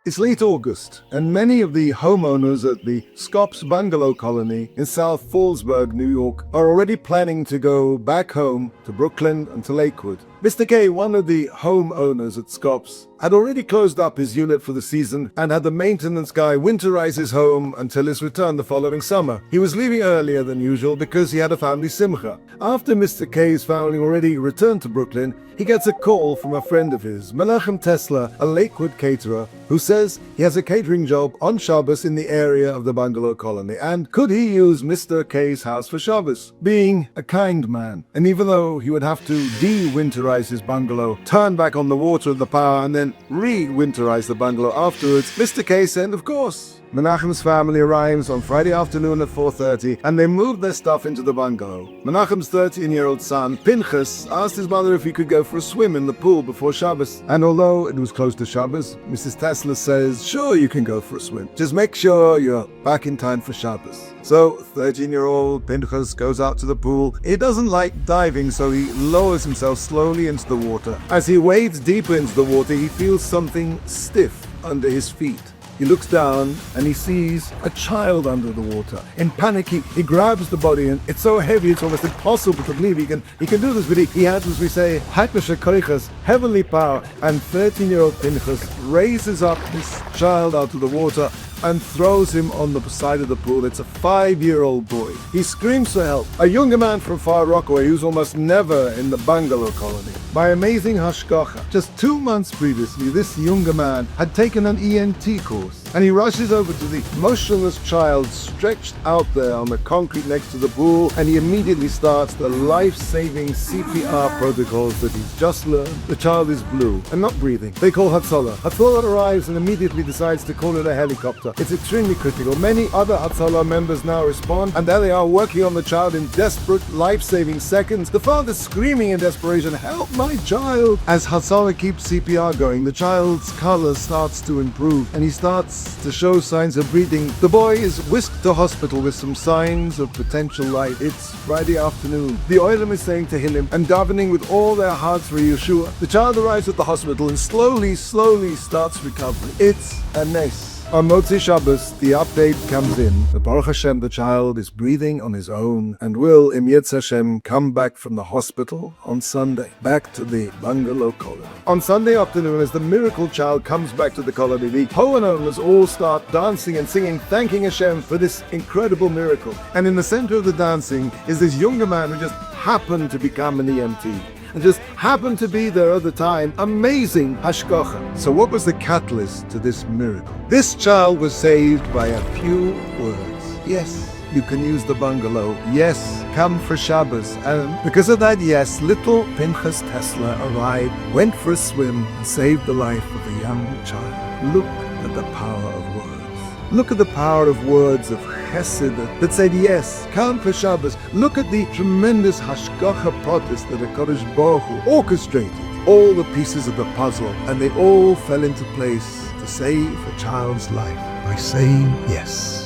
It's late August, and many of the homeowners at the Skopps Bungalow colony in South Fallsburg, New York, are already planning to go back home to Brooklyn and to Lakewood. Mr. K, one of the homeowners at Skopps, had already closed up his unit for the season and had the maintenance guy winterize his home until his return the following summer. He was leaving earlier than usual because he had a family simcha. After Mr. K's family already returned to Brooklyn, he gets a call from a friend of his, Tesla, a Lakewood caterer, who says he has a catering job on Shabbos in the area of the bungalow colony, and could he use Mr. K's house for Shabbos? Being a kind man, and even though he would have to de-winterize his bungalow, turn back on the water and the power, and then re-winterize the bungalow afterwards, Mr. K said, of course. Menachem's family arrives on Friday afternoon at 4:30, and they move their stuff into the bungalow. Menachem's 13-year-old son, Pinchas, asked his mother if he could go for a swim in the pool before Shabbos. And although it was close to Shabbos, Mrs. Tesla says, sure, you can go for a swim. Just make sure you're back in time for Shabbos. So, 13-year-old Pinchas goes out to the pool. He doesn't like diving, so he lowers himself slowly into the water. As he wades deeper into the water, he feels something stiff under his feet. He looks down and he sees a child under the water. In panic, he grabs the body, and it's so heavy it's almost impossible to believe he can do this, but he has, as we say, heavenly power, and 13-year-old Pinchas raises up his child out of the water and throws him on the side of the pool. It's a 5-year-old boy. He screams for help. A younger man from Far Rockaway who's almost never in the bungalow colony. By amazing hashgacha, just 2 months previously, this younger man had taken an ENT course, and he rushes over to the motionless child stretched out there on the concrete next to the pool, and he immediately starts the life-saving CPR protocols that he's just learned. The child is blue and not breathing. They call Hatzalah. Hatzalah arrives and immediately decides to call it a helicopter. It's extremely critical. Many other Hatzalah members now respond, and there they are working on the child in desperate, life-saving seconds. The father's screaming in desperation, help my child! As Hatzalah keeps CPR going, the child's color starts to improve, and he starts to show signs of breathing. The boy is whisked to hospital with some signs of potential life. It's Friday afternoon. The Oilam is saying Tehillim and davening with all their hearts for Yeshua. The child arrives at the hospital and slowly starts recovering. It's a nes. On Motzi Shabbos, the update comes in. The Baruch Hashem, the child is breathing on his own and will, Im Yetz Hashem, come back from the hospital on Sunday, back to the bungalow colony. On Sunday afternoon, as the miracle child comes back to the colony, the homeowners all start dancing and singing, thanking Hashem for this incredible miracle. And in the center of the dancing is this younger man who just happened to become an EMT. And just happened to be there at the time. Amazing hashgacha. So what was the catalyst to this miracle? This child was saved by a few words. Yes, you can use the bungalow. Yes, come for Shabbos. And because of that yes, little Pinchas Tesla arrived, went for a swim, and saved the life of a young child. Look at the power of words. Look at the power of words of chesed that said yes, come for Shabbos. Look at the tremendous hashgacha protest that HaKadosh Baruch Hu orchestrated all the pieces of the puzzle, and they all fell into place to save a child's life by saying yes.